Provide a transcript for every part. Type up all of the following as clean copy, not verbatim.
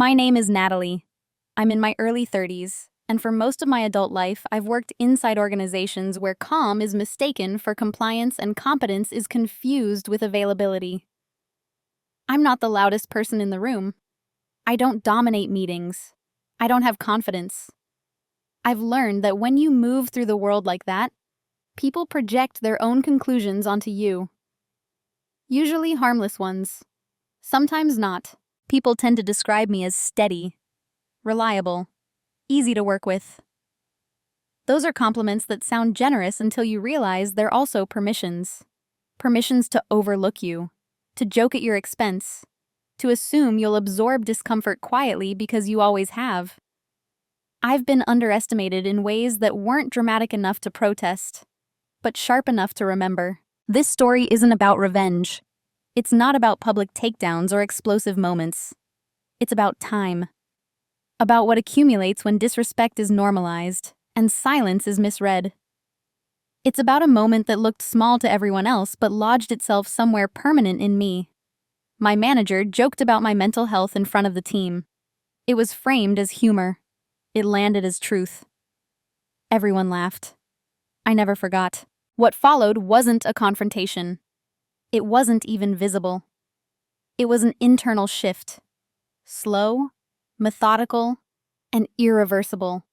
My name is Natalie. I'm in my early 30s, and for most of my adult life, I've worked inside organizations where calm is mistaken for compliance and competence is confused with availability. I'm not the loudest person in the room. I don't dominate meetings. I don't have confidence. I've learned that when you move through the world like that, people project their own conclusions onto you. Usually harmless ones. Sometimes not. People tend to describe me as steady, reliable, easy to work with. Those are compliments that sound generous until you realize they're also permissions. Permissions to overlook you, to joke at your expense, to assume you'll absorb discomfort quietly because you always have. I've been underestimated in ways that weren't dramatic enough to protest, but sharp enough to remember. This story isn't about revenge. It's not about public takedowns or explosive moments. It's about time. About what accumulates when disrespect is normalized and silence is misread. It's about a moment that looked small to everyone else but lodged itself somewhere permanent in me. My manager joked about my mental health in front of the team. It was framed as humor. It landed as truth. Everyone laughed. I never forgot. What followed wasn't a confrontation. It wasn't even visible. It was an internal shift. Slow, methodical, and irreversible.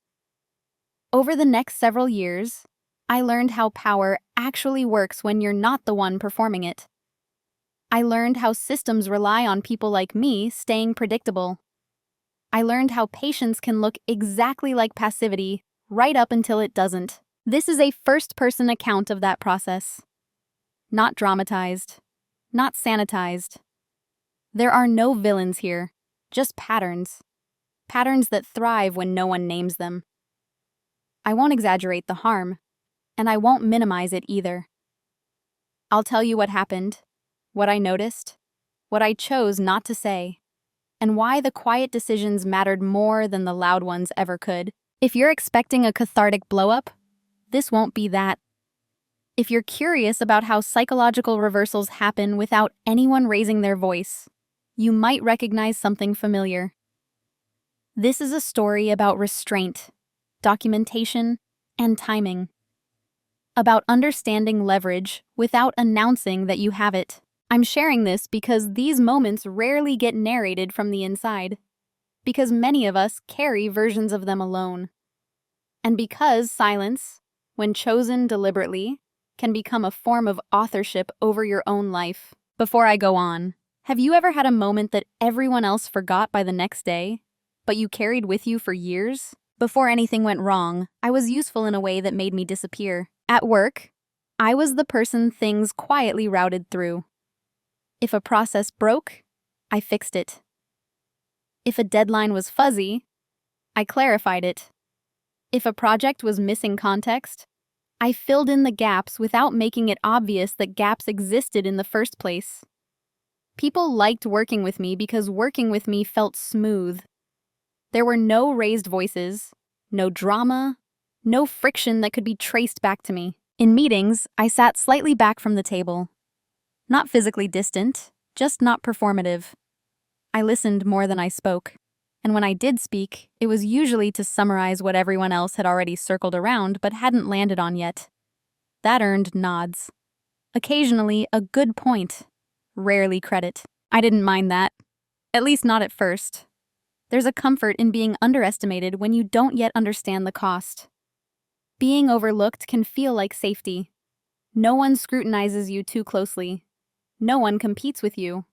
Over the next several years, I learned how power actually works when you're not the one performing it. I learned how systems rely on people like me staying predictable. I learned how patience can look exactly like passivity right up until it doesn't. This is a first-person account of that process. Not dramatized, not sanitized. There are no villains here, just patterns. Patterns that thrive when no one names them. I won't exaggerate the harm, and I won't minimize it either. I'll tell you what happened, what I noticed, what I chose not to say, and why the quiet decisions mattered more than the loud ones ever could. If you're expecting a cathartic blow-up, this won't be that. If you're curious about how psychological reversals happen without anyone raising their voice, you might recognize something familiar. This is a story about restraint, documentation, and timing. About understanding leverage without announcing that you have it. I'm sharing this because these moments rarely get narrated from the inside, because many of us carry versions of them alone. And because silence, when chosen deliberately, can become a form of authorship over your own life. Before I go on, have you ever had a moment that everyone else forgot by the next day, but you carried with you for years? Before anything went wrong, I was useful in a way that made me disappear. At work, I was the person things quietly routed through. If a process broke, I fixed it. If a deadline was fuzzy, I clarified it. If a project was missing context, I filled in the gaps without making it obvious that gaps existed in the first place. People liked working with me because working with me felt smooth. There were no raised voices, no drama, no friction that could be traced back to me. In meetings, I sat slightly back from the table. Not physically distant, just not performative. I listened more than I spoke. And when I did speak, it was usually to summarize what everyone else had already circled around but hadn't landed on yet. That earned nods. Occasionally, a good point. Rarely credit. I didn't mind that. At least not at first. There's a comfort in being underestimated when you don't yet understand the cost. Being overlooked can feel like safety. No one scrutinizes you too closely. No one competes with you.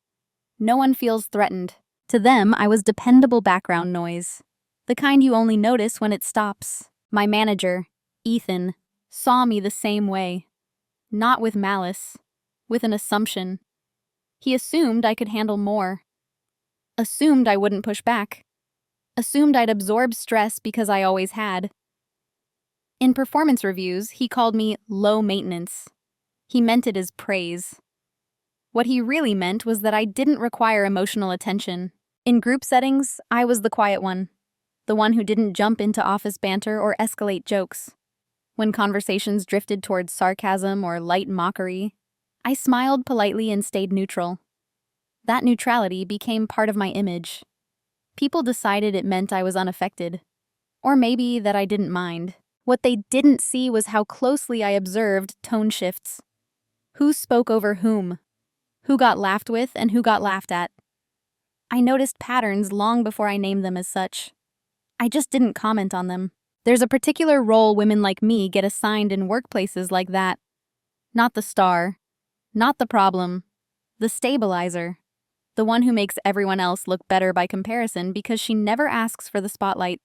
No one feels threatened. To them, I was dependable background noise, the kind you only notice when it stops. My manager, Ethan, saw me the same way. Not with malice, with an assumption. He assumed I could handle more. Assumed I wouldn't push back. Assumed I'd absorb stress because I always had. In performance reviews, he called me low maintenance. He meant it as praise. What he really meant was that I didn't require emotional attention. In group settings, I was the quiet one, the one who didn't jump into office banter or escalate jokes. When conversations drifted towards sarcasm or light mockery, I smiled politely and stayed neutral. That neutrality became part of my image. People decided it meant I was unaffected. Or maybe that I didn't mind. What they didn't see was how closely I observed tone shifts. Who spoke over whom? Who got laughed with and who got laughed at? I noticed patterns long before I named them as such. I just didn't comment on them. There's a particular role women like me get assigned in workplaces like that. Not the star, not the problem, the stabilizer. The one who makes everyone else look better by comparison because she never asks for the spotlight.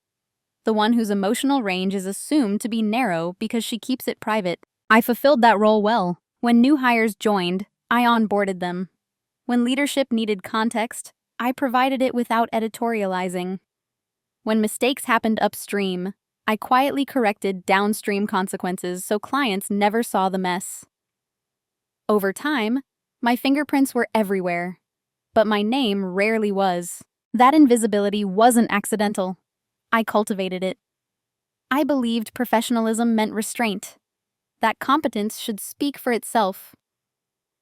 The one whose emotional range is assumed to be narrow because she keeps it private. I fulfilled that role well. When new hires joined, I onboarded them. When leadership needed context, I provided it without editorializing. When mistakes happened upstream, I quietly corrected downstream consequences so clients never saw the mess. Over time, my fingerprints were everywhere, but my name rarely was. That invisibility wasn't accidental. I cultivated it. I believed professionalism meant restraint, that competence should speak for itself.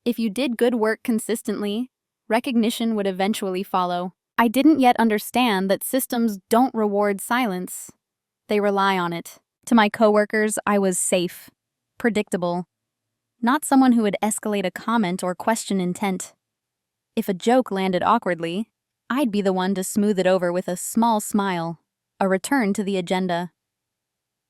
If you did good work consistently, recognition would eventually follow. I didn't yet understand that systems don't reward silence. They rely on it. To my coworkers, I was safe, predictable, not someone who would escalate a comment or question intent. If a joke landed awkwardly, I'd be the one to smooth it over with a small smile, a return to the agenda.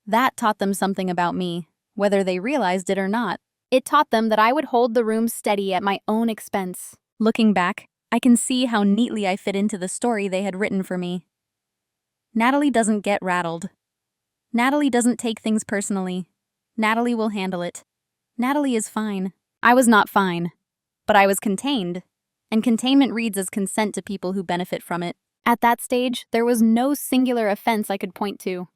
That taught them something about me, whether they realized it or not. It taught them that I would hold the room steady at my own expense. Looking back, I can see how neatly I fit into the story they had written for me. Natalie doesn't get rattled. Natalie doesn't take things personally. Natalie will handle it. Natalie is fine. I was not fine, but I was contained, and containment reads as consent to people who benefit from it. At that stage, there was no singular offense I could point to.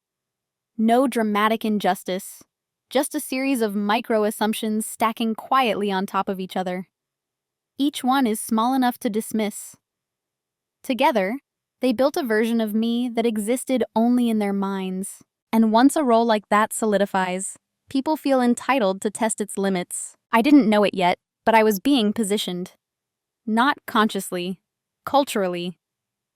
No dramatic injustice, just a series of micro-assumptions stacking quietly on top of each other. Each one is small enough to dismiss. Together, they built a version of me that existed only in their minds. And once a role like that solidifies, people feel entitled to test its limits. I didn't know it yet, but I was being positioned. Not consciously, culturally,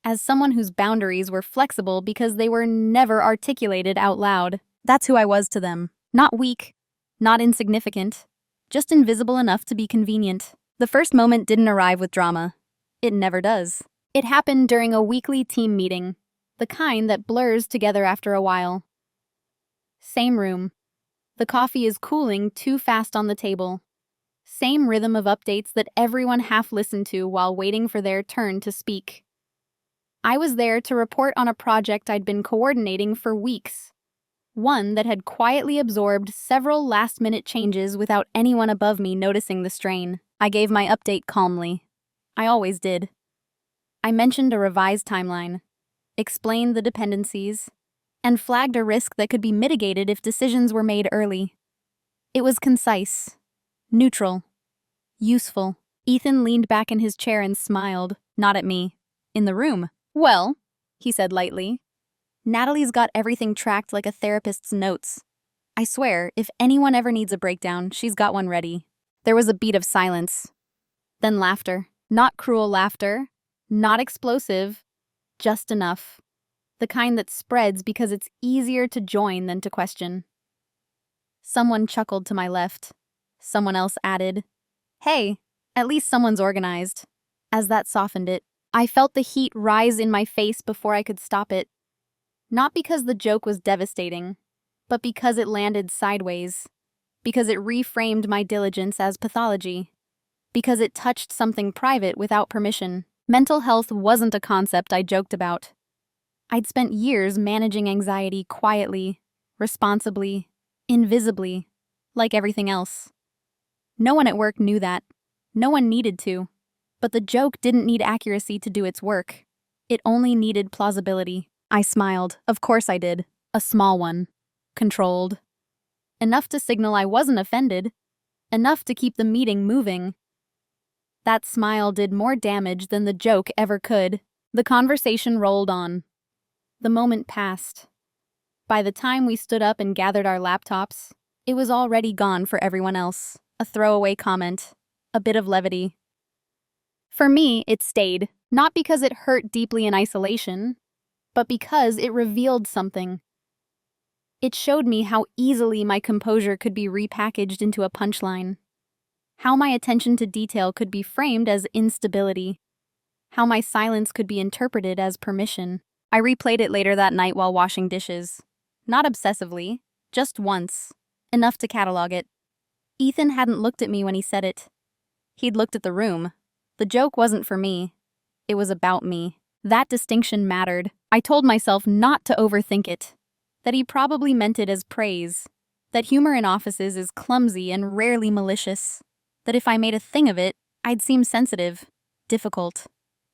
as someone whose boundaries were flexible because they were never articulated out loud. That's who I was to them. Not weak, not insignificant, just invisible enough to be convenient. The first moment didn't arrive with drama. It never does. It happened during a weekly team meeting, the kind that blurs together after a while. Same room. The coffee is cooling too fast on the table. Same rhythm of updates that everyone half listened to while waiting for their turn to speak. I was there to report on a project I'd been coordinating for weeks. One that had quietly absorbed several last-minute changes without anyone above me noticing the strain. I gave my update calmly. I always did. I mentioned a revised timeline, explained the dependencies, and flagged a risk that could be mitigated if decisions were made early. It was concise, neutral, useful. Ethan leaned back in his chair and smiled, not at me, in the room. "Well," he said lightly, "Natalie's got everything tracked like a therapist's notes. I swear, if anyone ever needs a breakdown, she's got one ready." There was a beat of silence. Then laughter. Not cruel laughter, not explosive, just enough. The kind that spreads because it's easier to join than to question. Someone chuckled to my left. Someone else added, "Hey, at least someone's organized." As that softened it, I felt the heat rise in my face before I could stop it. Not because the joke was devastating, but because it landed sideways. Because it reframed my diligence as pathology. Because it touched something private without permission. Mental health wasn't a concept I joked about. I'd spent years managing anxiety quietly, responsibly, invisibly, like everything else. No one at work knew that. No one needed to. But the joke didn't need accuracy to do its work. It only needed plausibility. I smiled. Of course I did. A small one. Controlled. Enough to signal I wasn't offended. Enough to keep the meeting moving. That smile did more damage than the joke ever could. The conversation rolled on. The moment passed. By the time we stood up and gathered our laptops, it was already gone for everyone else. A throwaway comment. A bit of levity. For me, it stayed, not because it hurt deeply in isolation, but because it revealed something. It showed me how easily my composure could be repackaged into a punchline, how my attention to detail could be framed as instability, how my silence could be interpreted as permission. I replayed it later that night while washing dishes. Not obsessively, just once, enough to catalog it. Ethan hadn't looked at me when he said it. He'd looked at the room. The joke wasn't for me. It was about me. That distinction mattered. I told myself not to overthink it, that he probably meant it as praise, that humor in offices is clumsy and rarely malicious, that if I made a thing of it, I'd seem sensitive, difficult,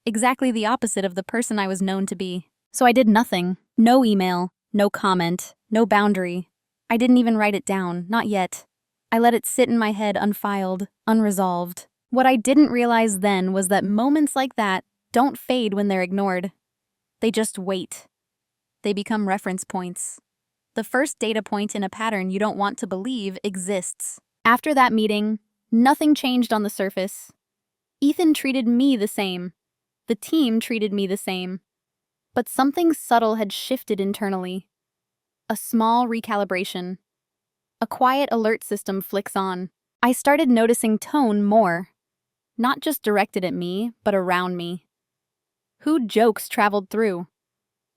exactly the opposite of the person I was known to be. So I did nothing. No email, no comment, no boundary. I didn't even write it down, not yet. I let it sit in my head unfiled, unresolved. What I didn't realize then was that moments like that don't fade when they're ignored. They just wait. They become reference points. The first data point in a pattern you don't want to believe exists. After that meeting, nothing changed on the surface. Ethan treated me the same. The team treated me the same. But something subtle had shifted internally. A small recalibration. A quiet alert system flicks on. I started noticing tone more. Not just directed at me, but around me. Who jokes traveled through?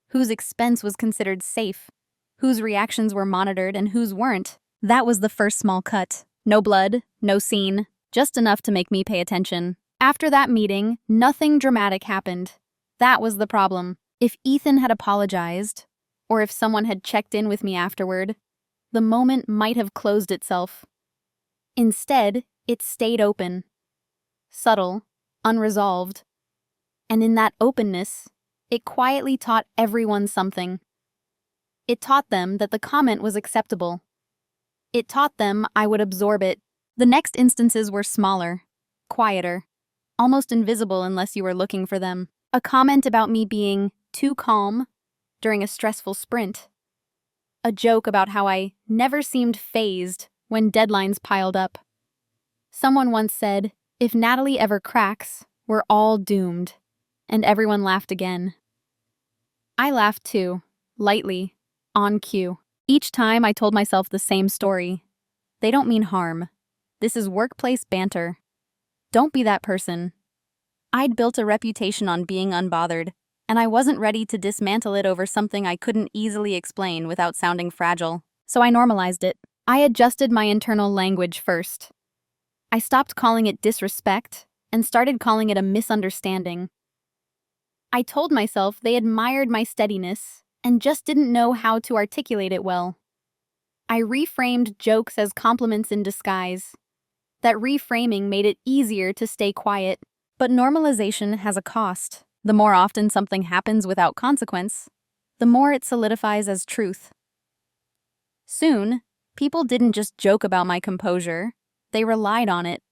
Whose expense was considered safe? Whose reactions were monitored and whose weren't? That was the first small cut. No blood, no scene, just enough to make me pay attention. After that meeting, nothing dramatic happened. That was the problem. If Ethan had apologized, or if someone had checked in with me afterward, the moment might have closed itself. Instead, it stayed open. Subtle, unresolved. And in that openness, it quietly taught everyone something. It taught them that the comment was acceptable. It taught them I would absorb it. The next instances were smaller, quieter, almost invisible unless you were looking for them. A comment about me being too calm during a stressful sprint. A joke about how I never seemed fazed when deadlines piled up. Someone once said, "If Natalie ever cracks, we're all doomed." And everyone laughed again. I laughed too, lightly, on cue. Each time I told myself the same story. They don't mean harm. This is workplace banter. Don't be that person. I'd built a reputation on being unbothered, and I wasn't ready to dismantle it over something I couldn't easily explain without sounding fragile. So I normalized it. I adjusted my internal language first. I stopped calling it disrespect and started calling it a misunderstanding. I told myself they admired my steadiness and just didn't know how to articulate it well. I reframed jokes as compliments in disguise. That reframing made it easier to stay quiet. But normalization has a cost. The more often something happens without consequence, the more it solidifies as truth. Soon, people didn't just joke about my composure, they relied on it.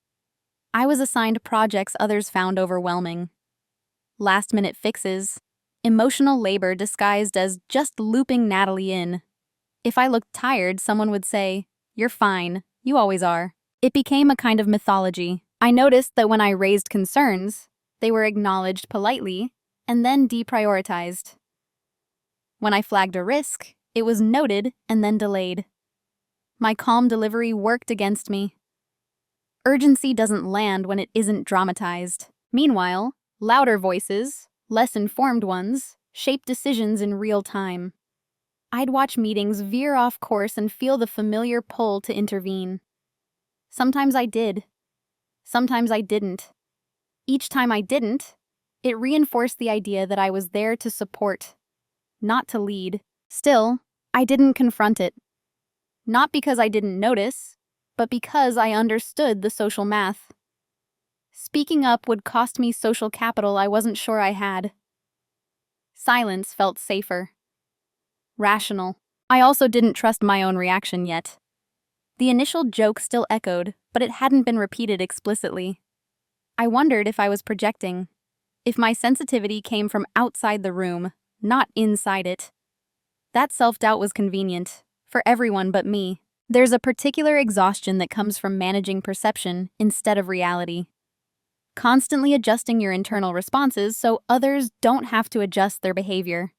I was assigned projects others found overwhelming. Last-minute fixes, emotional labor disguised as just looping Natalie in. If I looked tired, someone would say, "You're fine, you always are." It became a kind of mythology. I noticed that when I raised concerns, they were acknowledged politely and then deprioritized. When I flagged a risk, it was noted and then delayed. My calm delivery worked against me. Urgency doesn't land when it isn't dramatized. Meanwhile, louder voices, less informed ones, shape decisions in real time. I'd watch meetings veer off course and feel the familiar pull to intervene. Sometimes I did. Sometimes I didn't. Each time I didn't, it reinforced the idea that I was there to support, not to lead. Still, I didn't confront it. Not because I didn't notice, but because I understood the social math. Speaking up would cost me social capital I wasn't sure I had. Silence felt safer. Rational. I also didn't trust my own reaction yet. The initial joke still echoed, but it hadn't been repeated explicitly. I wondered if I was projecting, if my sensitivity came from outside the room, not inside it. That self-doubt was convenient, for everyone but me. There's a particular exhaustion that comes from managing perception instead of reality. constantly adjusting your internal responses so others don't have to adjust their behavior.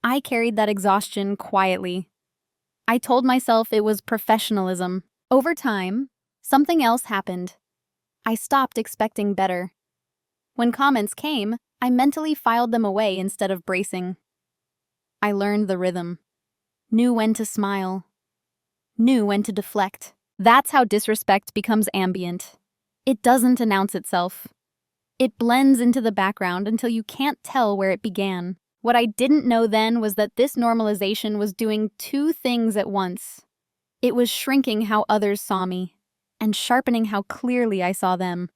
I carried that exhaustion quietly. I told myself it was professionalism. Over time, something else happened. I stopped expecting better. When comments came, I mentally filed them away instead of bracing. I learned the rhythm, knew when to smile, knew when to deflect. That's how disrespect becomes ambient. It doesn't announce itself. It blends into the background until you can't tell where it began. What I didn't know then was that this normalization was doing two things at once. It was shrinking how others saw me, and sharpening how clearly I saw them.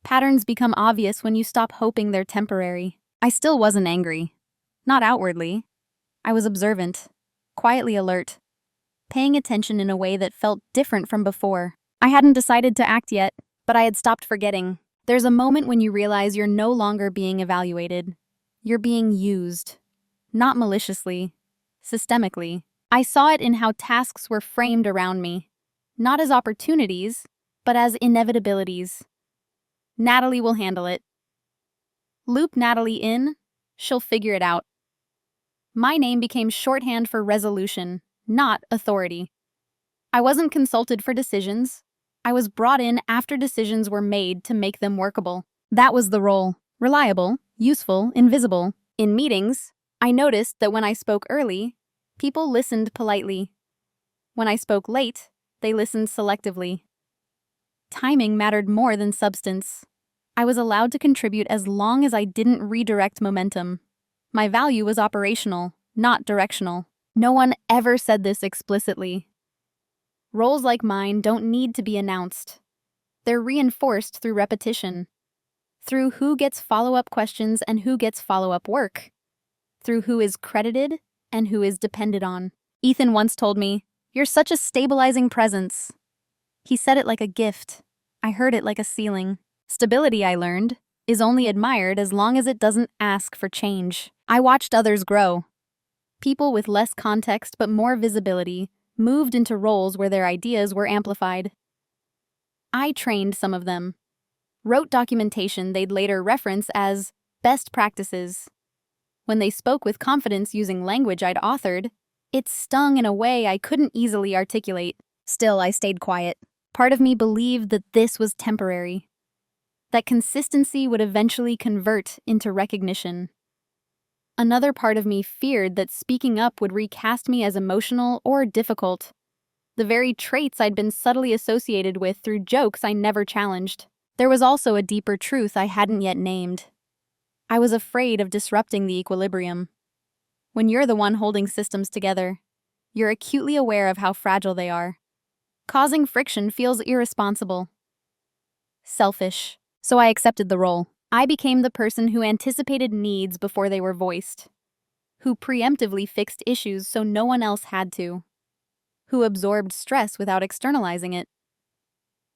Patterns become obvious when you stop hoping they're temporary. I still wasn't angry. Not outwardly. I was observant, quietly alert, paying attention in a way that felt different from before. I hadn't decided to act yet, but I had stopped forgetting. There's a moment when you realize you're no longer being evaluated. You're being used. Not maliciously, systemically. I saw it in how tasks were framed around me, not as opportunities, but as inevitabilities. Natalie will handle it. Loop Natalie in, she'll figure it out. My name became shorthand for resolution, not authority. I wasn't consulted for decisions. I was brought in after decisions were made to make them workable. That was the role. Reliable, useful, invisible. In meetings, I noticed that when I spoke early, people listened politely. When I spoke late, they listened selectively. Timing mattered more than substance. I was allowed to contribute as long as I didn't redirect momentum. My value was operational, not directional. No one ever said this explicitly. Roles like mine don't need to be announced. They're reinforced through repetition, through who gets follow-up questions and who gets follow-up work, through who is credited and who is depended on. Ethan once told me, "You're such a stabilizing presence." He said it like a gift. I heard it like a ceiling. Stability, I learned, is only admired as long as it doesn't ask for change. I watched others grow. People with less context but more visibility moved into roles where their ideas were amplified. I trained some of them, wrote documentation they'd later reference as best practices. When they spoke with confidence using language I'd authored, it stung in a way I couldn't easily articulate. Still, I stayed quiet. Part of me believed that this was temporary, that consistency would eventually convert into recognition. Another part of me feared that speaking up would recast me as emotional or difficult, the very traits I'd been subtly associated with through jokes I never challenged. There was also a deeper truth I hadn't yet named. I was afraid of disrupting the equilibrium. When you're the one holding systems together, you're acutely aware of how fragile they are. Causing friction feels irresponsible. Selfish. So I accepted the role. I became the person who anticipated needs before they were voiced, who preemptively fixed issues so no one else had to, who absorbed stress without externalizing it.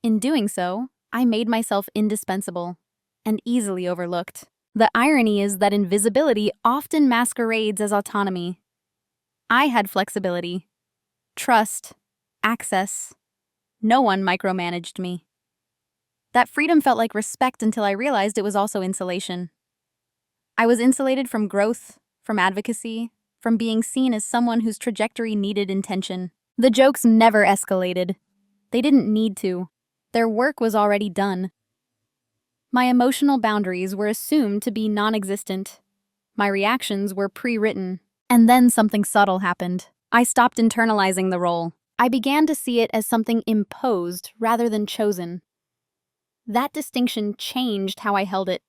In doing so, I made myself indispensable and easily overlooked. The irony is that invisibility often masquerades as autonomy. I had flexibility, trust, access. No one micromanaged me. That freedom felt like respect until I realized it was also insulation. I was insulated from growth, from advocacy, from being seen as someone whose trajectory needed intention. The jokes never escalated. They didn't need to. Their work was already done. My emotional boundaries were assumed to be non-existent. My reactions were pre-written. And then something subtle happened. I stopped internalizing the role. I began to see it as something imposed rather than chosen. That distinction changed how I held it.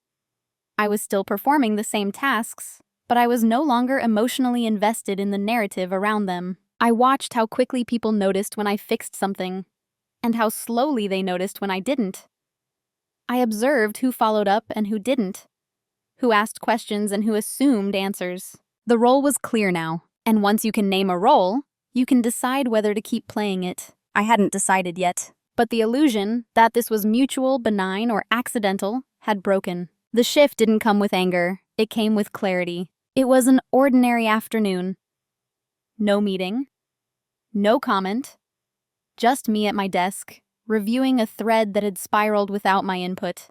I was still performing the same tasks, but I was no longer emotionally invested in the narrative around them. I watched how quickly people noticed when I fixed something, and how slowly they noticed when I didn't. I observed who followed up and who didn't, who asked questions and who assumed answers. The role was clear now, and once you can name a role, you can decide whether to keep playing it. I hadn't decided yet. But the illusion that this was mutual, benign, or accidental had broken. The shift didn't come with anger. It came with clarity. It was an ordinary afternoon. No meeting. No comment. Just me at my desk, reviewing a thread that had spiraled without my input.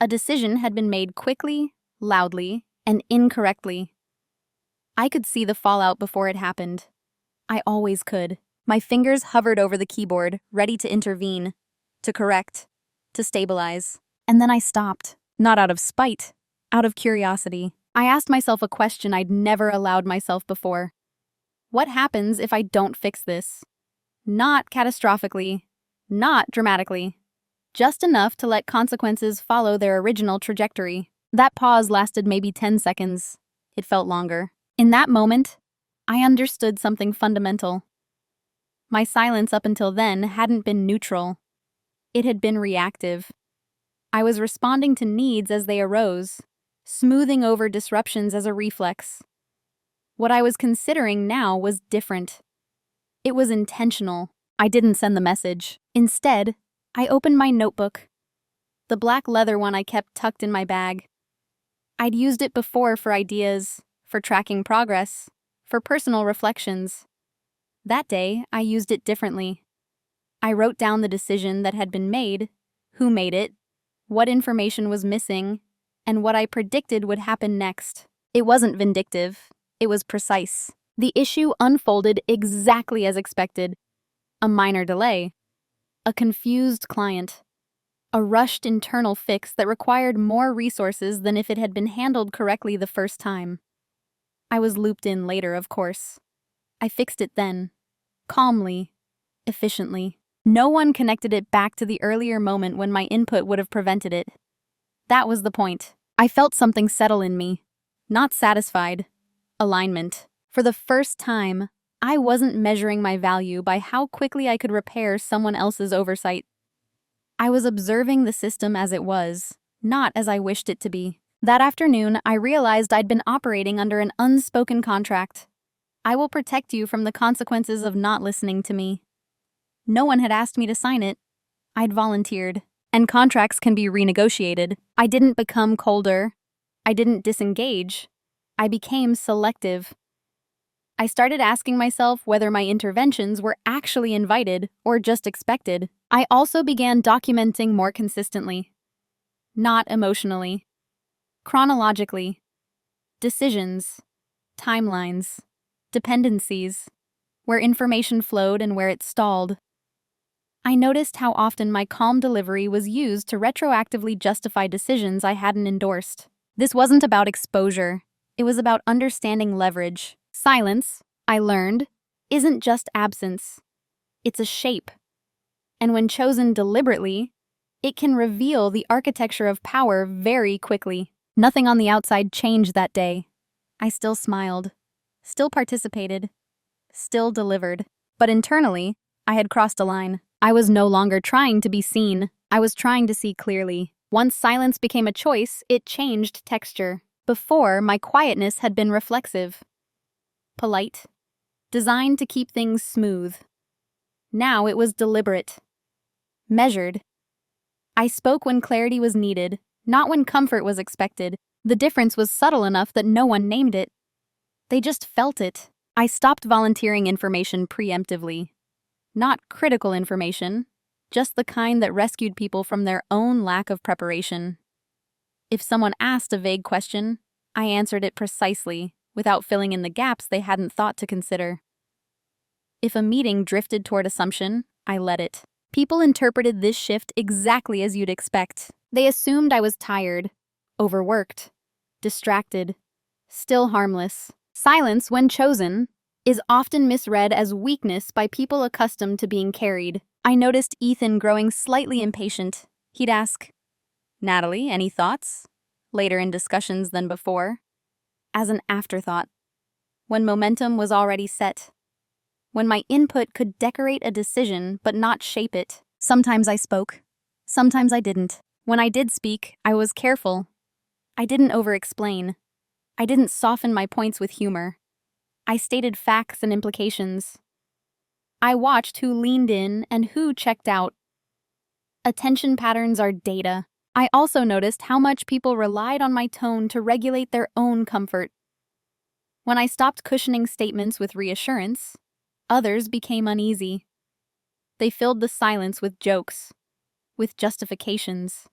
A decision had been made quickly, loudly, and incorrectly. I could see the fallout before it happened. I always could. My fingers hovered over the keyboard, ready to intervene, to correct, to stabilize. And then I stopped, not out of spite, out of curiosity. I asked myself a question I'd never allowed myself before. What happens if I don't fix this? Not catastrophically, not dramatically, just enough to let consequences follow their original trajectory. That pause lasted maybe 10 seconds. It felt longer. In that moment, I understood something fundamental. My silence up until then hadn't been neutral. It had been reactive. I was responding to needs as they arose, smoothing over disruptions as a reflex. What I was considering now was different. It was intentional. I didn't send the message. Instead, I opened my notebook, the black leather one I kept tucked in my bag. I'd used it before for ideas, for tracking progress, for personal reflections. That day, I used it differently. I wrote down the decision that had been made, who made it, what information was missing, and what I predicted would happen next. It wasn't vindictive. It was precise. The issue unfolded exactly as expected. A minor delay. A confused client. A rushed internal fix that required more resources than if it had been handled correctly the first time. I was looped in later, of course. I fixed it then. Calmly. Efficiently. No one connected it back to the earlier moment when my input would have prevented it. That was the point. I felt something settle in me. Not satisfied. Alignment. For the first time, I wasn't measuring my value by how quickly I could repair someone else's oversight. I was observing the system as it was, not as I wished it to be. That afternoon, I realized I'd been operating under an unspoken contract. I will protect you from the consequences of not listening to me. No one had asked me to sign it. I'd volunteered. And contracts can be renegotiated. I didn't become colder. I didn't disengage. I became selective. I started asking myself whether my interventions were actually invited or just expected. I also began documenting more consistently. Not emotionally. Chronologically. Decisions. Timelines. Dependencies. Where information flowed and where it stalled. I noticed how often my calm delivery was used to retroactively justify decisions I hadn't endorsed. This wasn't about exposure. It was about understanding leverage. Silence, I learned, isn't just absence. It's a shape. And when chosen deliberately, it can reveal the architecture of power very quickly. Nothing on the outside changed that day. I still smiled, still participated, still delivered. But internally, I had crossed a line. I was no longer trying to be seen. I was trying to see clearly. Once silence became a choice, it changed texture. Before, my quietness had been reflexive. Polite. Designed to keep things smooth. Now it was deliberate. Measured. I spoke when clarity was needed, not when comfort was expected. The difference was subtle enough that no one named it. They just felt it. I stopped volunteering information preemptively. Not critical information, just the kind that rescued people from their own lack of preparation. If someone asked a vague question, I answered it precisely, without filling in the gaps they hadn't thought to consider. If a meeting drifted toward assumption, I let it. People interpreted this shift exactly as you'd expect. They assumed I was tired, overworked, distracted, still harmless. Silence, when chosen, is often misread as weakness by people accustomed to being carried. I noticed Ethan growing slightly impatient. He'd ask, "Natalie, any thoughts?" Later in discussions than before. As an afterthought. When momentum was already set. When my input could decorate a decision but not shape it. Sometimes I spoke. Sometimes I didn't. When I did speak, I was careful. I didn't over-explain. I didn't soften my points with humor. I stated facts and implications. I watched who leaned in and who checked out. Attention patterns are data. I also noticed how much people relied on my tone to regulate their own comfort. When I stopped cushioning statements with reassurance, others became uneasy. They filled the silence with jokes, with justifications.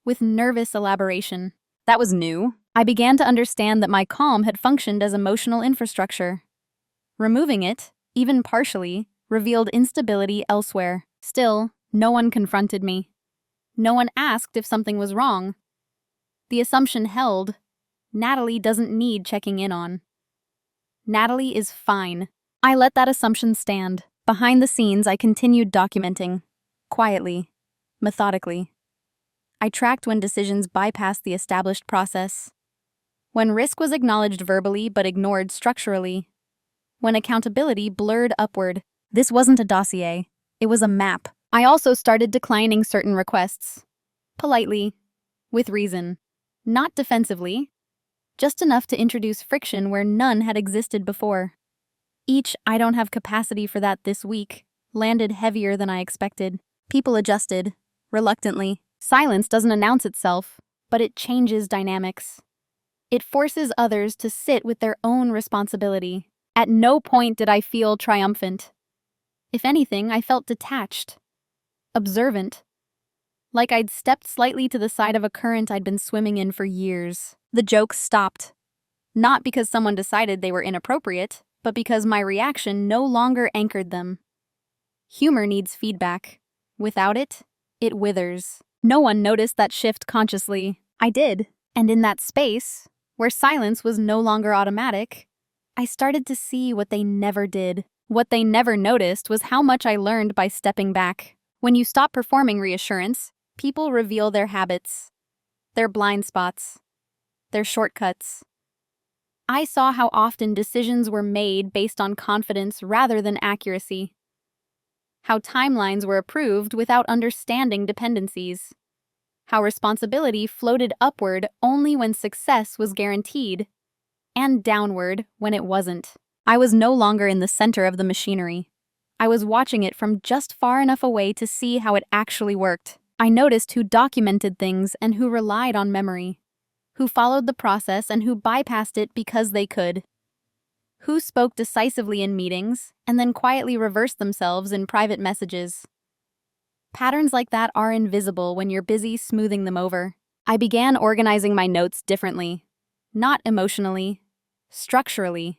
with nervous elaboration. That was new. I began to understand that my calm had functioned as emotional infrastructure. Removing it, even partially, revealed instability elsewhere. Still, no one confronted me. No one asked if something was wrong. The assumption held: Natalie doesn't need checking in on. Natalie is fine. I let that assumption stand. Behind the scenes, I continued documenting. Quietly. Methodically. I tracked when decisions bypassed the established process. When risk was acknowledged verbally but ignored structurally. When accountability blurred upward. This wasn't a dossier. It was a map. I also started declining certain requests. Politely. With reason. Not defensively. Just enough to introduce friction where none had existed before. Each "I don't have capacity for that this week" landed heavier than I expected. People adjusted, reluctantly. Silence doesn't announce itself, but it changes dynamics. It forces others to sit with their own responsibility. At no point did I feel triumphant. If anything, I felt detached, observant, like I'd stepped slightly to the side of a current I'd been swimming in for years. The jokes stopped. Not because someone decided they were inappropriate, but because my reaction no longer anchored them. Humor needs feedback. Without it, it withers. No one noticed that shift consciously. I did. And in that space, where silence was no longer automatic, I started to see what they never did. What they never noticed was how much I learned by stepping back. When you stop performing reassurance, people reveal their habits, their blind spots, their shortcuts. I saw how often decisions were made based on confidence rather than accuracy. How timelines were approved without understanding dependencies. How responsibility floated upward only when success was guaranteed, and downward when it wasn't. I was no longer in the center of the machinery. I was watching it from just far enough away to see how it actually worked. I noticed who documented things and who relied on memory. Who followed the process and who bypassed it because they could. Who spoke decisively in meetings and then quietly reversed themselves in private messages. Patterns like that are invisible when you're busy smoothing them over. I began organizing my notes differently. Not emotionally, structurally.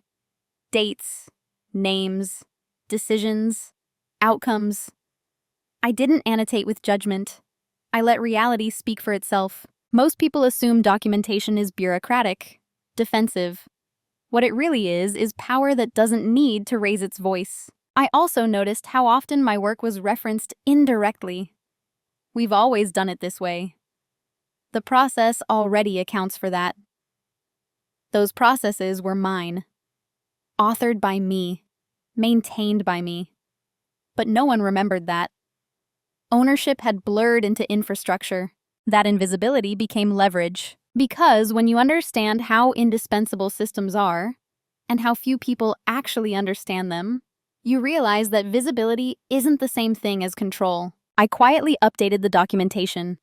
Dates, names, decisions, outcomes. I didn't annotate with judgment. I let reality speak for itself. Most people assume documentation is bureaucratic, defensive. What it really is power that doesn't need to raise its voice. I also noticed how often my work was referenced indirectly. We've always done it this way. The process already accounts for that. Those processes were mine. Authored by me. Maintained by me. But no one remembered that. Ownership had blurred into infrastructure. That invisibility became leverage. Because when you understand how indispensable systems are, and how few people actually understand them, you realize that visibility isn't the same thing as control. I quietly updated the documentation.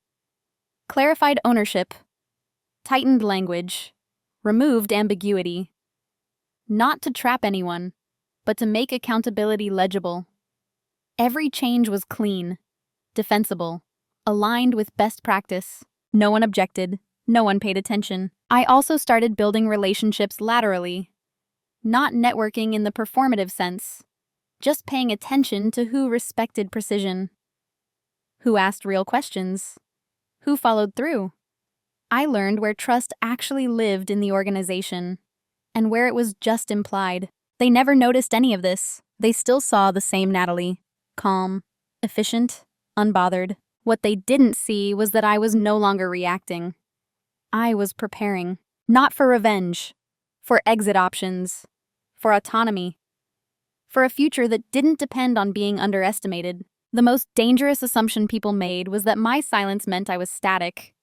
Clarified ownership. Tightened language. Removed ambiguity. Not to trap anyone, but to make accountability legible. Every change was clean, defensible, aligned with best practice. No one objected. No one paid attention. I also started building relationships laterally. Not networking in the performative sense. Just paying attention to who respected precision. Who asked real questions. Who followed through. I learned where trust actually lived in the organization, and where it was just implied. They never noticed any of this. They still saw the same Natalie. Calm, efficient, unbothered. What they didn't see was that I was no longer reacting. I was preparing. Not for revenge. For exit options. For autonomy. For a future that didn't depend on being underestimated. The most dangerous assumption people made was that my silence meant I was static.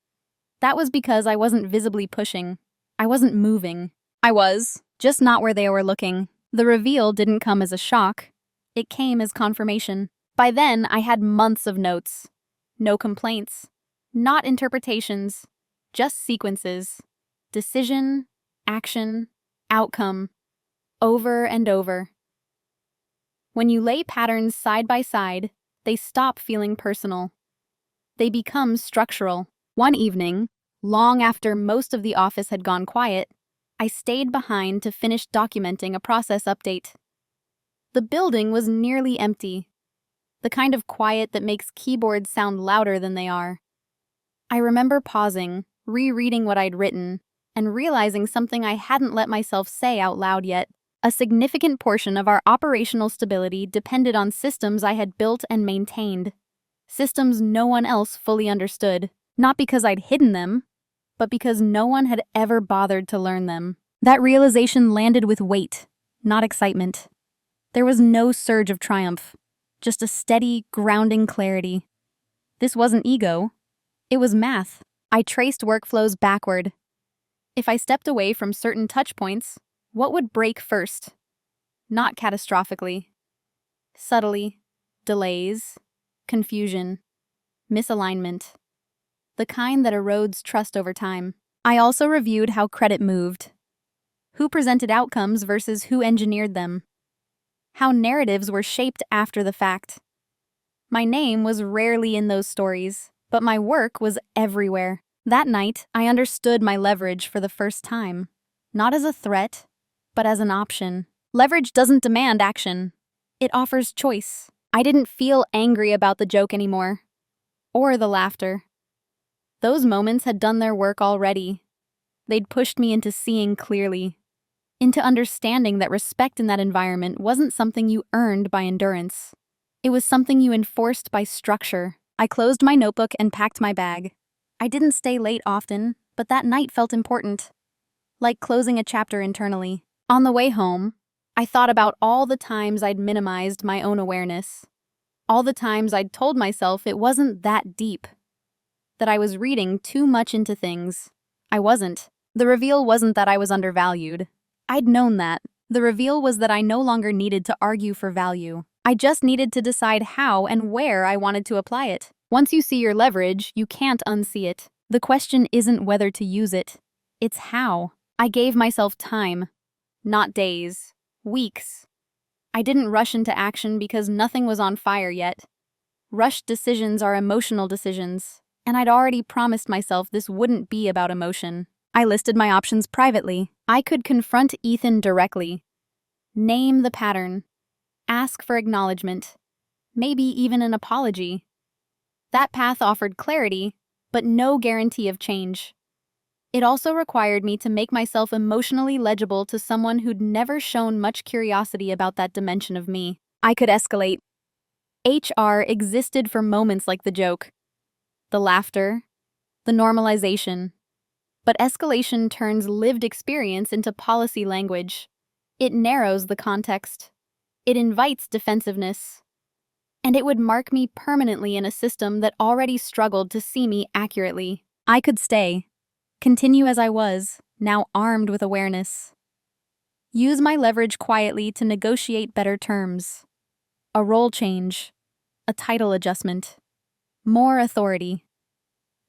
That was because I wasn't visibly pushing. I wasn't moving. I was, just not where they were looking. The reveal didn't come as a shock. It came as confirmation. By then, I had months of notes. No complaints. Not interpretations. Just sequences. Decision, action, outcome. Over and over. When you lay patterns side by side, they stop feeling personal. They become structural. One evening, long after most of the office had gone quiet, I stayed behind to finish documenting a process update. The building was nearly empty, the kind of quiet that makes keyboards sound louder than they are. I remember pausing, rereading what I'd written, and realizing something I hadn't let myself say out loud yet. A significant portion of our operational stability depended on systems I had built and maintained. Systems no one else fully understood, not because I'd hidden them, but because no one had ever bothered to learn them. That realization landed with weight, not excitement. There was no surge of triumph, just a steady, grounding clarity. This wasn't ego, it was math. I traced workflows backward. If I stepped away from certain touch points, what would break first? Not catastrophically. Subtly. Delays. Confusion. Misalignment. The kind that erodes trust over time. I also reviewed how credit moved. Who presented outcomes versus who engineered them. How narratives were shaped after the fact. My name was rarely in those stories, but my work was everywhere. That night, I understood my leverage for the first time. Not as a threat, but as an option. Leverage doesn't demand action. It offers choice. I didn't feel angry about the joke anymore. Or the laughter. Those moments had done their work already. They'd pushed me into seeing clearly. Into understanding that respect in that environment wasn't something you earned by endurance. It was something you enforced by structure. I closed my notebook and packed my bag. I didn't stay late often, but that night felt important. Like closing a chapter internally. On the way home, I thought about all the times I'd minimized my own awareness. All the times I'd told myself it wasn't that deep. That I was reading too much into things. I wasn't. The reveal wasn't that I was undervalued. I'd known that. The reveal was that I no longer needed to argue for value. I just needed to decide how and where I wanted to apply it. Once you see your leverage, you can't unsee it. The question isn't whether to use it. It's how. I gave myself time. Not days. Weeks. I didn't rush into action because nothing was on fire yet. Rushed decisions are emotional decisions, and I'd already promised myself this wouldn't be about emotion. I listed my options privately. I could confront Ethan directly. Name the pattern. Ask for acknowledgement. Maybe even an apology. That path offered clarity, but no guarantee of change. It also required me to make myself emotionally legible to someone who'd never shown much curiosity about that dimension of me. I could escalate. HR existed for moments like the joke, the laughter, the normalization. But escalation turns lived experience into policy language. It narrows the context. It invites defensiveness. And it would mark me permanently in a system that already struggled to see me accurately. I could stay. Continue as I was, now armed with awareness. Use my leverage quietly to negotiate better terms. A role change. A title adjustment. More authority.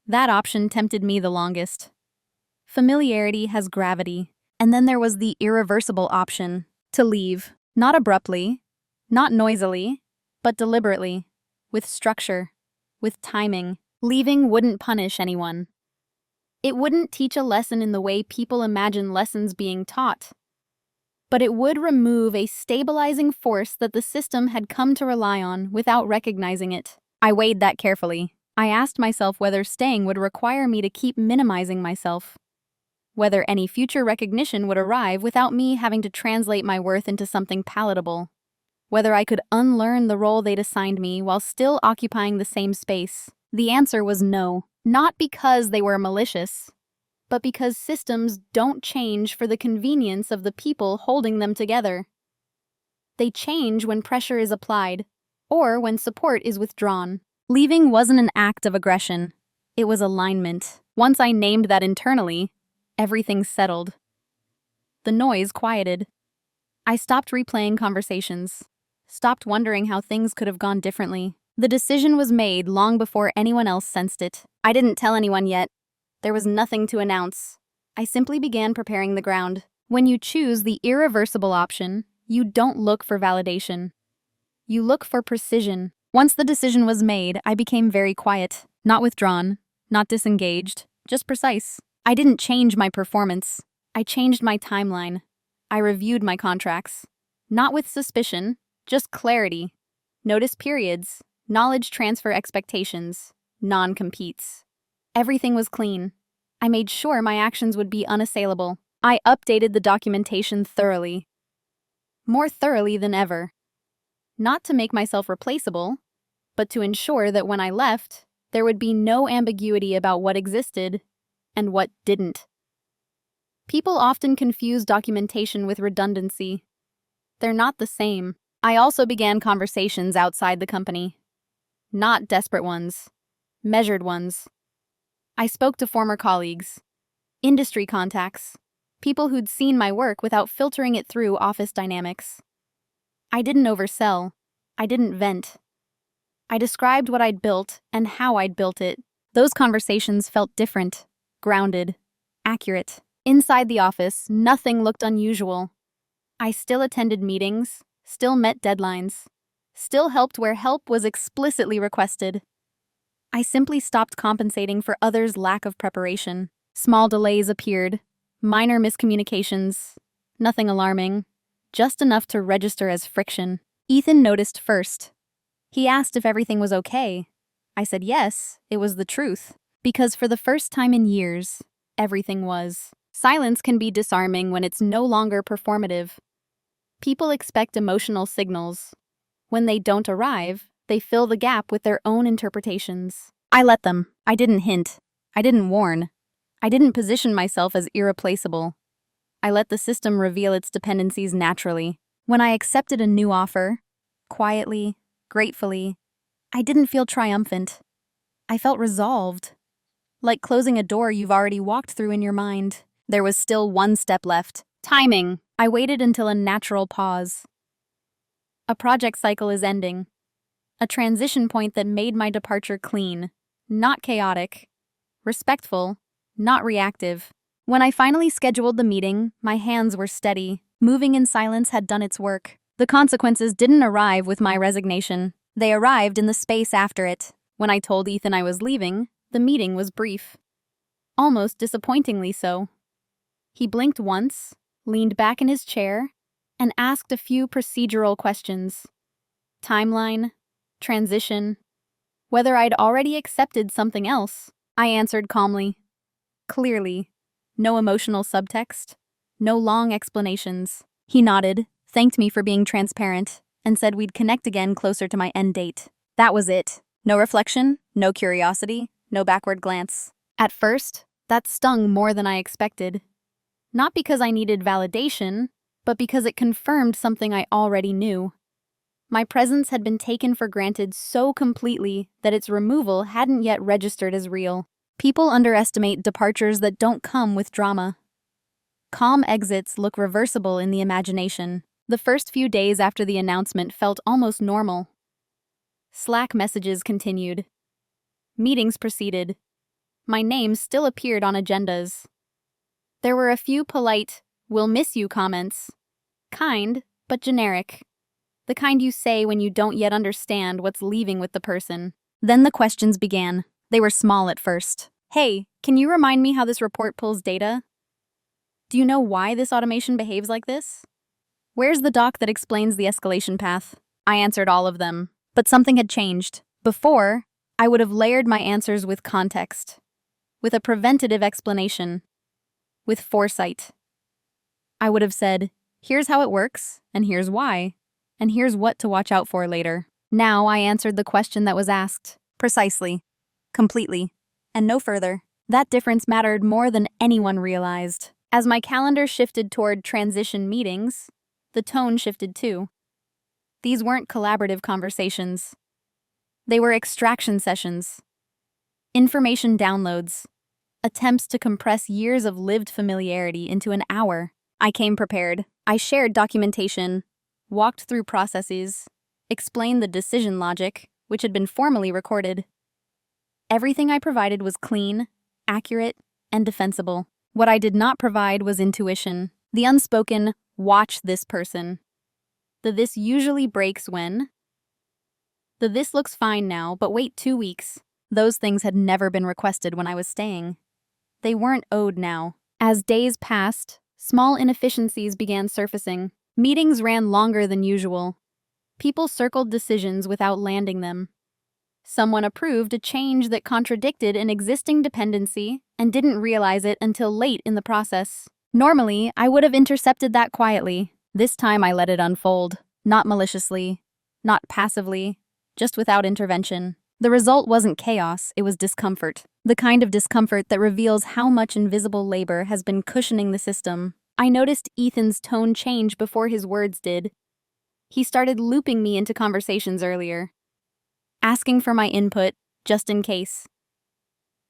That option tempted me the longest. Familiarity has gravity. And then there was the irreversible option. To leave. Not abruptly. Not noisily. But deliberately. With structure. With timing. Leaving wouldn't punish anyone. It wouldn't teach a lesson in the way people imagine lessons being taught. But it would remove a stabilizing force that the system had come to rely on without recognizing it. I weighed that carefully. I asked myself whether staying would require me to keep minimizing myself. Whether any future recognition would arrive without me having to translate my worth into something palatable. Whether I could unlearn the role they'd assigned me while still occupying the same space. The answer was no. Not because they were malicious, but because systems don't change for the convenience of the people holding them together. They change when pressure is applied, or when support is withdrawn. Leaving wasn't an act of aggression. It was alignment. Once I named that internally, everything settled. The noise quieted. I stopped replaying conversations, stopped wondering how things could have gone differently. The decision was made long before anyone else sensed it. I didn't tell anyone yet. There was nothing to announce. I simply began preparing the ground. When you choose the irreversible option, you don't look for validation. You look for precision. Once the decision was made, I became very quiet, not withdrawn, Not disengaged, just precise. I didn't change my performance. I changed my timeline. I reviewed my contracts. Not with suspicion, just clarity. Notice periods, knowledge transfer expectations, non-competes. Everything was clean. I made sure my actions would be unassailable. I updated the documentation thoroughly. More thoroughly than ever. Not to make myself replaceable, but to ensure that when I left, there would be no ambiguity about what existed and what didn't. People often confuse documentation with redundancy. They're not the same. I also began conversations outside the company. Not desperate ones, measured ones. I spoke to former colleagues, industry contacts, people who'd seen my work without filtering it through office dynamics. I didn't oversell. I didn't vent. I described what I'd built and how I'd built it. Those conversations felt different, grounded, accurate. Inside the office, nothing looked unusual. I still attended meetings, still met deadlines, still helped where help was explicitly requested. I simply stopped compensating for others' lack of preparation. Small delays appeared, minor miscommunications, nothing alarming, just enough to register as friction. Ethan noticed first. He asked if everything was okay. I said yes, it was the truth. Because for the first time in years, everything was. Silence can be disarming when it's no longer performative. People expect emotional signals. When they don't arrive, they fill the gap with their own interpretations. I let them. I didn't hint. I didn't warn. I didn't position myself as irreplaceable. I let the system reveal its dependencies naturally. When I accepted a new offer, quietly, gratefully, I didn't feel triumphant. I felt resolved. Like closing a door you've already walked through in your mind. There was still one step left. Timing. I waited until a natural pause. A project cycle is ending. A transition point that made my departure clean, not chaotic, respectful, not reactive. When I finally scheduled the meeting, my hands were steady. Moving in silence had done its work. The consequences didn't arrive with my resignation. They arrived in the space after it. When I told Ethan I was leaving, the meeting was brief. Almost disappointingly so. He blinked once, leaned back in his chair, and asked a few procedural questions. Timeline, transition, whether I'd already accepted something else. I answered calmly, clearly, no emotional subtext, no long explanations. He nodded, thanked me for being transparent, and said we'd connect again closer to my end date. That was it. No reflection, no curiosity, no backward glance. At first, that stung more than I expected. Not because I needed validation, but because it confirmed something I already knew. My presence had been taken for granted so completely that its removal hadn't yet registered as real. People underestimate departures that don't come with drama. Calm exits look reversible in the imagination. The first few days after the announcement felt almost normal. Slack messages continued. Meetings proceeded. My name still appeared on agendas. There were a few polite, "we'll miss you" comments. Kind, but generic. The kind you say when you don't yet understand what's leaving with the person. Then the questions began. They were small at first. Hey, can you remind me how this report pulls data? Do you know why this automation behaves like this? Where's the doc that explains the escalation path? I answered all of them, but something had changed. Before, I would have layered my answers with context, with a preventative explanation, with foresight. I would have said, here's how it works, and here's why, and here's what to watch out for later. Now I answered the question that was asked, precisely, completely, and no further. That difference mattered more than anyone realized. As my calendar shifted toward transition meetings, the tone shifted too. These weren't collaborative conversations. They were extraction sessions. Information downloads. Attempts to compress years of lived familiarity into an hour. I came prepared. I shared documentation, walked through processes, explained the decision logic, which had been formally recorded. Everything I provided was clean, accurate, and defensible. What I did not provide was intuition. The unspoken, watch this person. The this usually breaks when. The this looks fine now, but wait 2 weeks. Those things had never been requested when I was staying. They weren't owed now. As days passed, small inefficiencies began surfacing. Meetings ran longer than usual. People circled decisions without landing them. Someone approved a change that contradicted an existing dependency and didn't realize it until late in the process. Normally, I would have intercepted that quietly. This time I let it unfold, not maliciously, not passively, just without intervention. The result wasn't chaos, it was discomfort. The kind of discomfort that reveals how much invisible labor has been cushioning the system. I noticed Ethan's tone change before his words did. He started looping me into conversations earlier, asking for my input, just in case.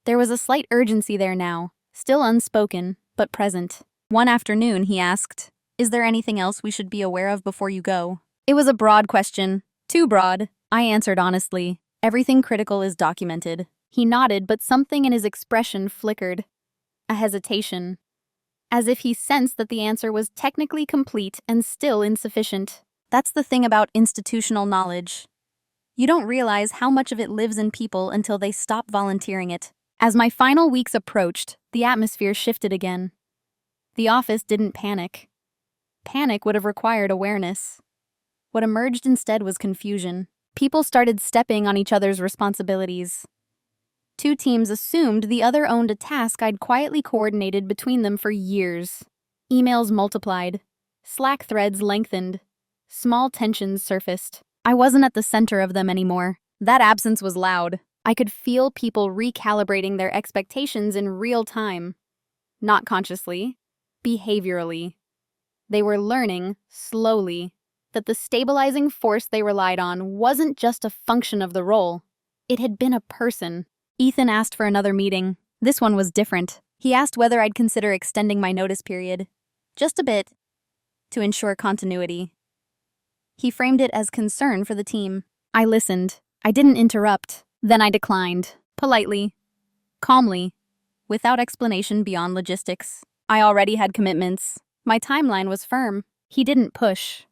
There was a slight urgency there now, still unspoken, but present. One afternoon, he asked, "Is there anything else we should be aware of before you go?" It was a broad question, too broad. I answered honestly, "Everything critical is documented." He nodded, but something in his expression flickered. A hesitation, as if he sensed that the answer was technically complete and still insufficient. That's the thing about institutional knowledge. You don't realize how much of it lives in people until they stop volunteering it. As my final weeks approached, the atmosphere shifted again. The office didn't panic. Panic would have required awareness. What emerged instead was confusion. People started stepping on each other's responsibilities. Two teams assumed the other owned a task I'd quietly coordinated between them for years. Emails multiplied. Slack threads lengthened. Small tensions surfaced. I wasn't at the center of them anymore. That absence was loud. I could feel people recalibrating their expectations in real time. Not consciously, behaviorally. They were learning, slowly, that the stabilizing force they relied on wasn't just a function of the role. It had been a person. Ethan asked for another meeting. This one was different. He asked whether I'd consider extending my notice period. Just a bit, to ensure continuity. He framed it as concern for the team. I listened. I didn't interrupt. Then I declined. Politely. Calmly. Without explanation beyond logistics. I already had commitments. My timeline was firm. He didn't push.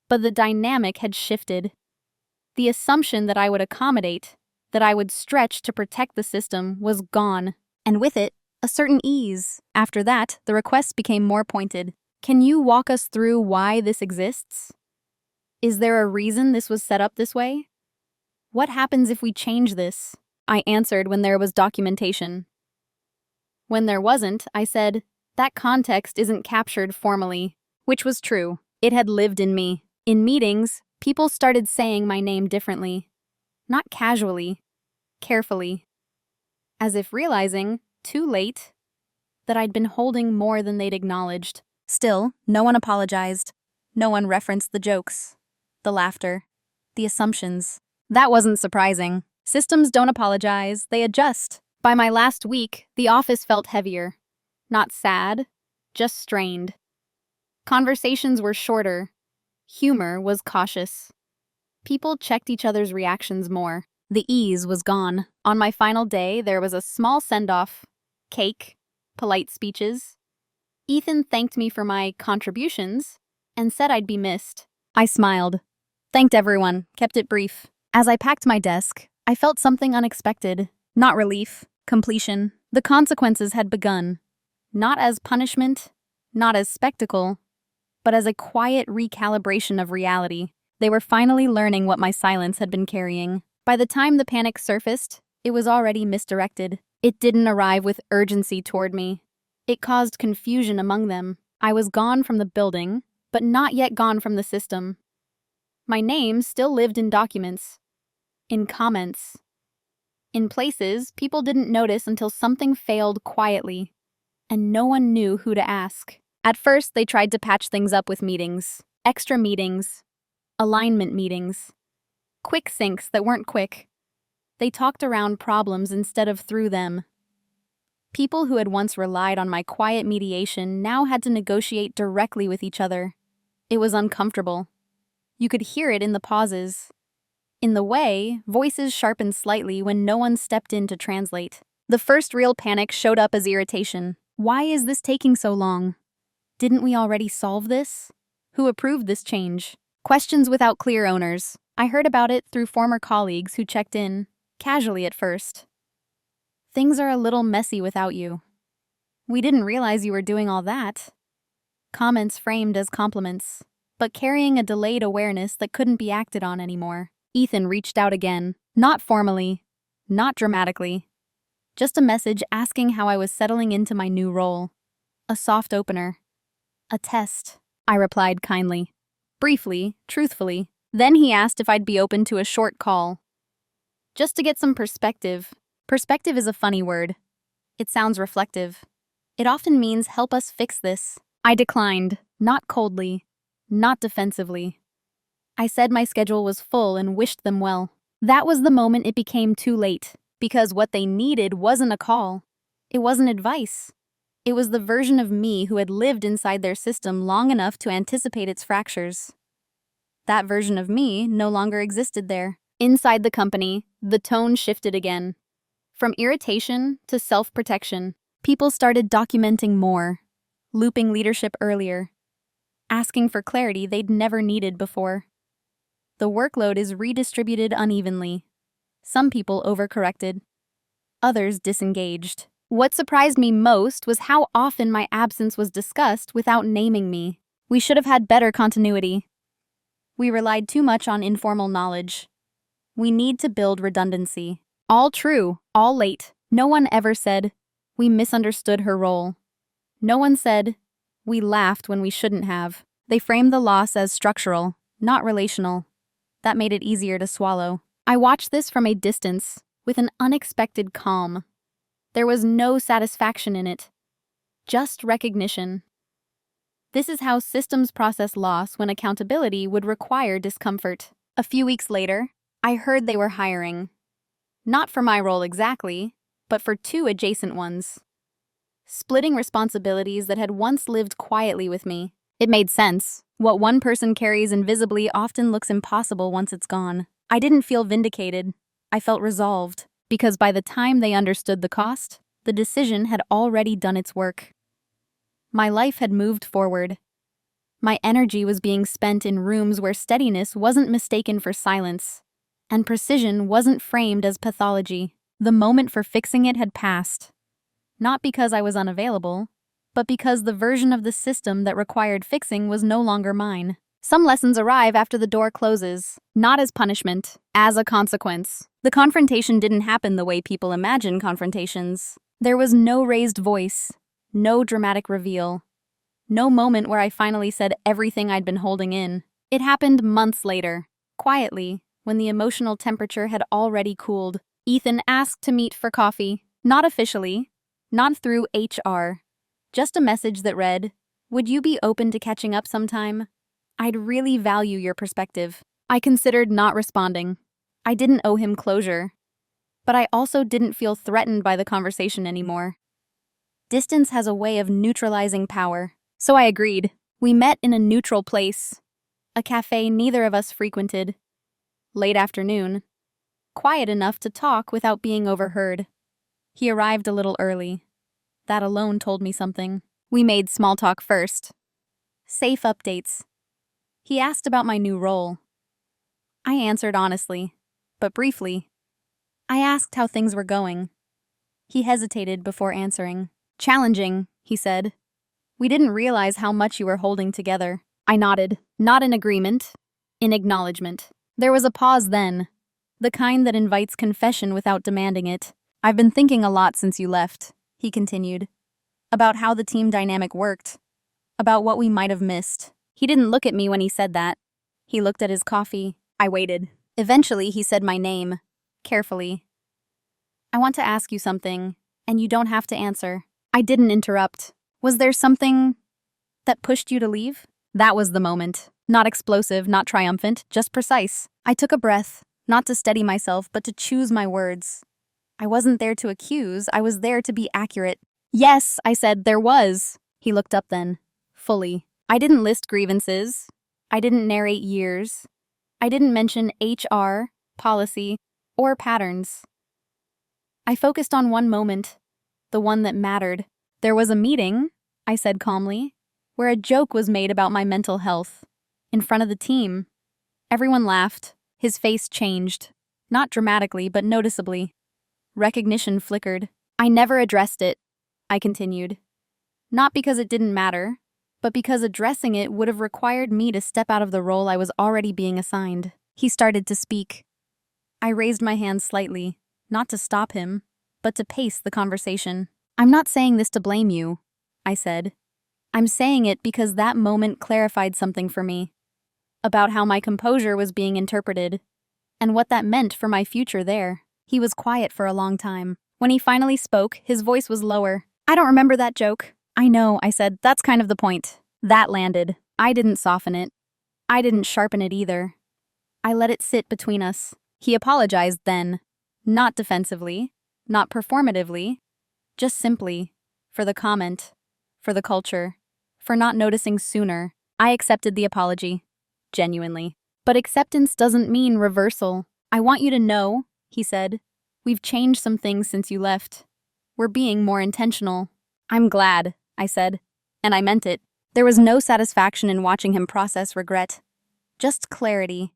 But the dynamic had shifted. The assumption that I would accommodate, that I would stretch to protect the system, was gone. And with it, a certain ease. After that, the request became more pointed. Can you walk us through why this exists? Is there a reason this was set up this way? What happens if we change this? I answered when there was documentation. When there wasn't, I said, that context isn't captured formally, which was true. It had lived in me. In meetings, people started saying my name differently. Not casually, carefully. As if realizing, too late, that I'd been holding more than they'd acknowledged. Still, no one apologized. No one referenced the jokes, the laughter, the assumptions. That wasn't surprising. Systems don't apologize, they adjust. By my last week, the office felt heavier. Not sad, just strained. Conversations were shorter. Humor was cautious. People checked each other's reactions more. The ease was gone. On my final day, there was a small send-off, cake, polite speeches. Ethan thanked me for my contributions and said I'd be missed. I smiled, thanked everyone, kept it brief. As I packed my desk, I felt something unexpected. Not relief, completion. The consequences had begun. Not as punishment, not as spectacle, but as a quiet recalibration of reality. They were finally learning what my silence had been carrying. By the time the panic surfaced, it was already misdirected. It didn't arrive with urgency toward me. It caused confusion among them. I was gone from the building, but not yet gone from the system. My name still lived in documents, in comments. In places, people didn't notice until something failed quietly, and no one knew who to ask. At first, they tried to patch things up with meetings, extra meetings, alignment meetings, quick syncs that weren't quick. They talked around problems instead of through them. People who had once relied on my quiet mediation now had to negotiate directly with each other. It was uncomfortable. You could hear it in the pauses. In the way, voices sharpened slightly when no one stepped in to translate. The first real panic showed up as irritation. Why is this taking so long? Didn't we already solve this? Who approved this change? Questions without clear owners. I heard about it through former colleagues who checked in, casually at first. Things are a little messy without you. We didn't realize you were doing all that. Comments framed as compliments, but carrying a delayed awareness that couldn't be acted on anymore. Ethan reached out again, not formally, not dramatically. Just a message asking how I was settling into my new role. A soft opener. A test. I replied kindly. Briefly, truthfully. Then he asked if I'd be open to a short call. Just to get some perspective. Perspective is a funny word. It sounds reflective. It often means help us fix this. I declined, not coldly, not defensively. I said my schedule was full and wished them well. That was the moment it became too late, because what they needed wasn't a call. It wasn't advice. It was the version of me who had lived inside their system long enough to anticipate its fractures. That version of me no longer existed there. Inside the company, the tone shifted again. From irritation to self-protection, people started documenting more, looping leadership earlier, asking for clarity they'd never needed before. The workload is redistributed unevenly. Some people overcorrected, others disengaged. What surprised me most was how often my absence was discussed without naming me. We should have had better continuity. We relied too much on informal knowledge. We need to build redundancy. All true, all late. No one ever said, we misunderstood her role. No one said, we laughed when we shouldn't have. They framed the loss as structural, not relational. That made it easier to swallow. I watched this from a distance, with an unexpected calm. There was no satisfaction in it, just recognition. This is how systems process loss when accountability would require discomfort. A few weeks later, I heard they were hiring. Not for my role exactly, but for 2 adjacent ones. Splitting responsibilities that had once lived quietly with me. It made sense. What one person carries invisibly often looks impossible once it's gone. I didn't feel vindicated. I felt resolved, because by the time they understood the cost, the decision had already done its work. My life had moved forward. My energy was being spent in rooms where steadiness wasn't mistaken for silence, and precision wasn't framed as pathology. The moment for fixing it had passed. Not because I was unavailable, but because the version of the system that required fixing was no longer mine. Some lessons arrive after the door closes, not as punishment, as a consequence. The confrontation didn't happen the way people imagine confrontations. There was no raised voice, no dramatic reveal, no moment where I finally said everything I'd been holding in. It happened months later, quietly, when the emotional temperature had already cooled. Ethan asked to meet for coffee, not officially, not through HR. Just a message that read, would you be open to catching up sometime? I'd really value your perspective. I considered not responding. I didn't owe him closure. But I also didn't feel threatened by the conversation anymore. Distance has a way of neutralizing power. So I agreed. We met in a neutral place. A cafe neither of us frequented. Late afternoon. Quiet enough to talk without being overheard. He arrived a little early. That alone told me something. We made small talk first. Safe updates. He asked about my new role. I answered honestly, but briefly. I asked how things were going. He hesitated before answering. Challenging, he said. We didn't realize how much you were holding together. I nodded, not in agreement, in acknowledgement. There was a pause then, the kind that invites confession without demanding it. I've been thinking a lot since you left, he continued, about how the team dynamic worked, about what we might have missed. He didn't look at me when he said that. He looked at his coffee. I waited. Eventually, he said my name, carefully. I want to ask you something, and you don't have to answer. I didn't interrupt. Was there something that pushed you to leave? That was the moment. Not explosive, not triumphant, just precise. I took a breath, not to steady myself, but to choose my words. I wasn't there to accuse, I was there to be accurate. Yes, I said, there was. He looked up then, fully. I didn't list grievances. I didn't narrate years. I didn't mention HR, policy, or patterns. I focused on one moment, the one that mattered. There was a meeting, I said calmly, where a joke was made about my mental health. In front of the team. Everyone laughed. His face changed. Not dramatically, but noticeably. Recognition flickered. I never addressed it, I continued. Not because it didn't matter, but because addressing it would have required me to step out of the role I was already being assigned. He started to speak. I raised my hand slightly, not to stop him, but to pace the conversation. I'm not saying this to blame you, I said. I'm saying it because that moment clarified something for me, about how my composure was being interpreted, and what that meant for my future there. He was quiet for a long time. When he finally spoke, his voice was lower. I don't remember that joke. I know, I said. That's kind of the point. That landed. I didn't soften it. I didn't sharpen it either. I let it sit between us. He apologized then. Not defensively, not performatively, just simply, for the comment, for the culture, for not noticing sooner. I accepted the apology. Genuinely. But acceptance doesn't mean reversal. I want you to know, he said, we've changed some things since you left. We're being more intentional. I'm glad, I said, and I meant it. There was no satisfaction in watching him process regret. Just clarity.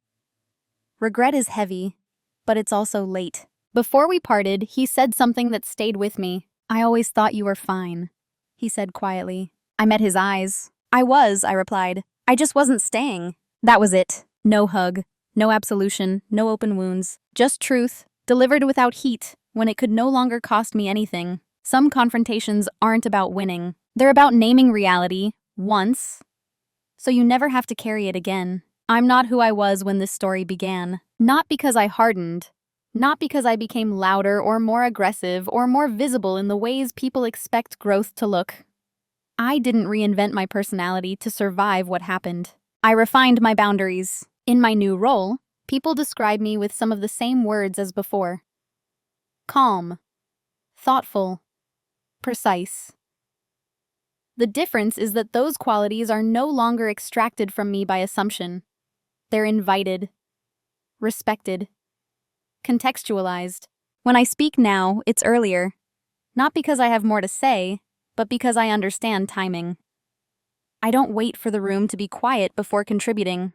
Regret is heavy, but it's also late. Before we parted, he said something that stayed with me. I always thought you were fine, he said quietly. I met his eyes. I replied. I just wasn't staying. That was it. No hug, no absolution, no open wounds. Just truth, delivered without heat, when it could no longer cost me anything. Some confrontations aren't about winning. They're about naming reality, once, so you never have to carry it again. I'm not who I was when this story began. Not because I hardened. Not because I became louder or more aggressive or more visible in the ways people expect growth to look. I didn't reinvent my personality to survive what happened. I refined my boundaries. In my new role, people describe me with some of the same words as before. Calm. Thoughtful. Precise. The difference is that those qualities are no longer extracted from me by assumption. They're invited, respected, contextualized. When I speak now, it's earlier. Not because I have more to say, but because I understand timing. I don't wait for the room to be quiet before contributing.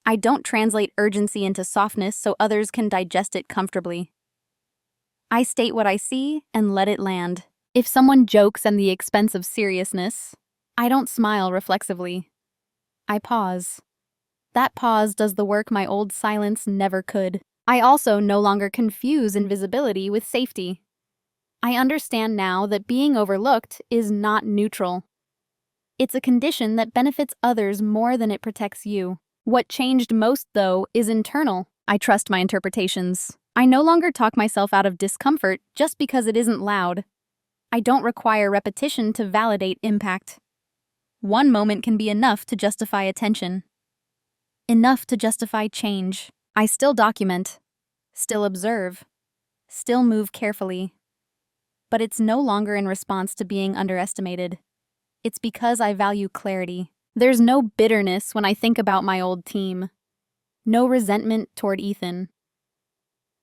I don't translate urgency into softness so others can digest it comfortably. I state what I see and let it land. If someone jokes at the expense of seriousness, I don't smile reflexively. I pause. That pause does the work my old silence never could. I also no longer confuse invisibility with safety. I understand now that being overlooked is not neutral. It's a condition that benefits others more than it protects you. What changed most, though, is internal. I trust my interpretations. I no longer talk myself out of discomfort just because it isn't loud. I don't require repetition to validate impact. One moment can be enough to justify attention. Enough to justify change. I still document, still observe, still move carefully. But it's no longer in response to being underestimated. It's because I value clarity. There's no bitterness when I think about my old team. No resentment toward Ethan.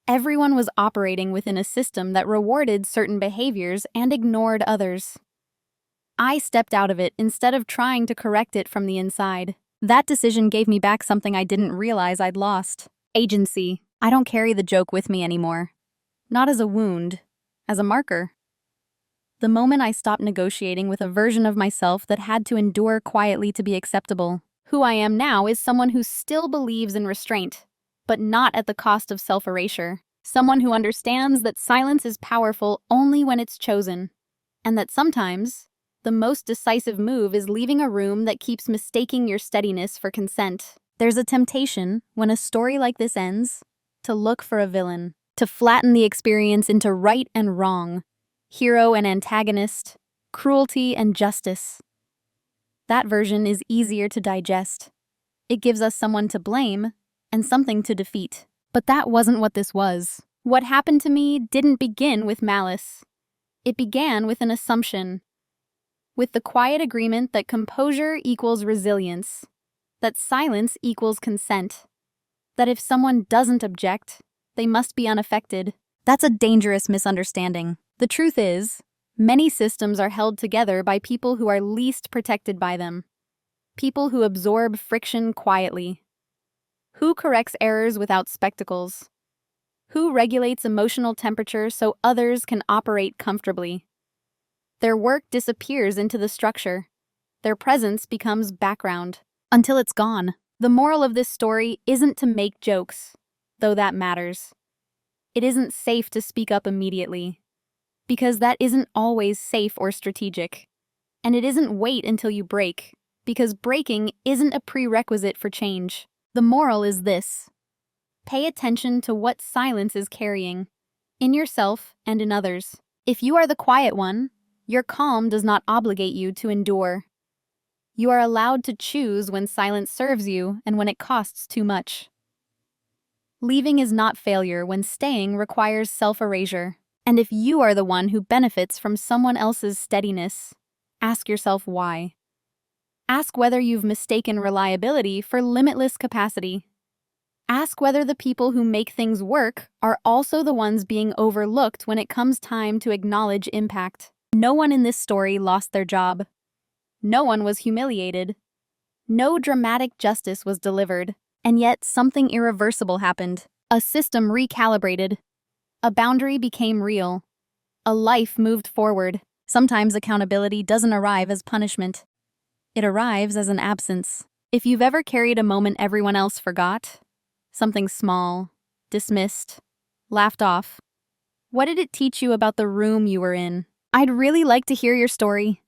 Everyone was operating within a system that rewarded certain behaviors and ignored others. I stepped out of it instead of trying to correct it from the inside. That decision gave me back something I didn't realize I'd lost. Agency. I don't carry the joke with me anymore. Not as a wound, as a marker. The moment I stopped negotiating with a version of myself that had to endure quietly to be acceptable. Who I am now is someone who still believes in restraint, but not at the cost of self-erasure. Someone who understands that silence is powerful only when it's chosen, and that sometimes the most decisive move is leaving a room that keeps mistaking your steadiness for consent. There's a temptation, when a story like this ends, to look for a villain, to flatten the experience into right and wrong, hero and antagonist, cruelty and justice. That version is easier to digest. It gives us someone to blame and something to defeat. But that wasn't what this was. What happened to me didn't begin with malice. It began with an assumption, with the quiet agreement that composure equals resilience, that silence equals consent, that if someone doesn't object, they must be unaffected. That's a dangerous misunderstanding. The truth is, many systems are held together by people who are least protected by them, people who absorb friction quietly. Who corrects errors without spectacles? Who regulates emotional temperature so others can operate comfortably? Their work disappears into the structure. Their presence becomes background until it's gone. The moral of this story isn't to make jokes, though that matters. It isn't safe to speak up immediately, because that isn't always safe or strategic. And it isn't wait until you break, because breaking isn't a prerequisite for change. The moral is this: pay attention to what silence is carrying, in yourself and in others. If you are the quiet one, your calm does not obligate you to endure. You are allowed to choose when silence serves you and when it costs too much. Leaving is not failure when staying requires self-erasure. And if you are the one who benefits from someone else's steadiness, ask yourself why. Ask whether you've mistaken reliability for limitless capacity. Ask whether the people who make things work are also the ones being overlooked when it comes time to acknowledge impact. No one in this story lost their job. No one was humiliated. No dramatic justice was delivered. And yet something irreversible happened. A system recalibrated. A boundary became real. A life moved forward. Sometimes accountability doesn't arrive as punishment. It arrives as an absence. If you've ever carried a moment everyone else forgot, something small, dismissed, laughed off, what did it teach you about the room you were in? I'd really like to hear your story.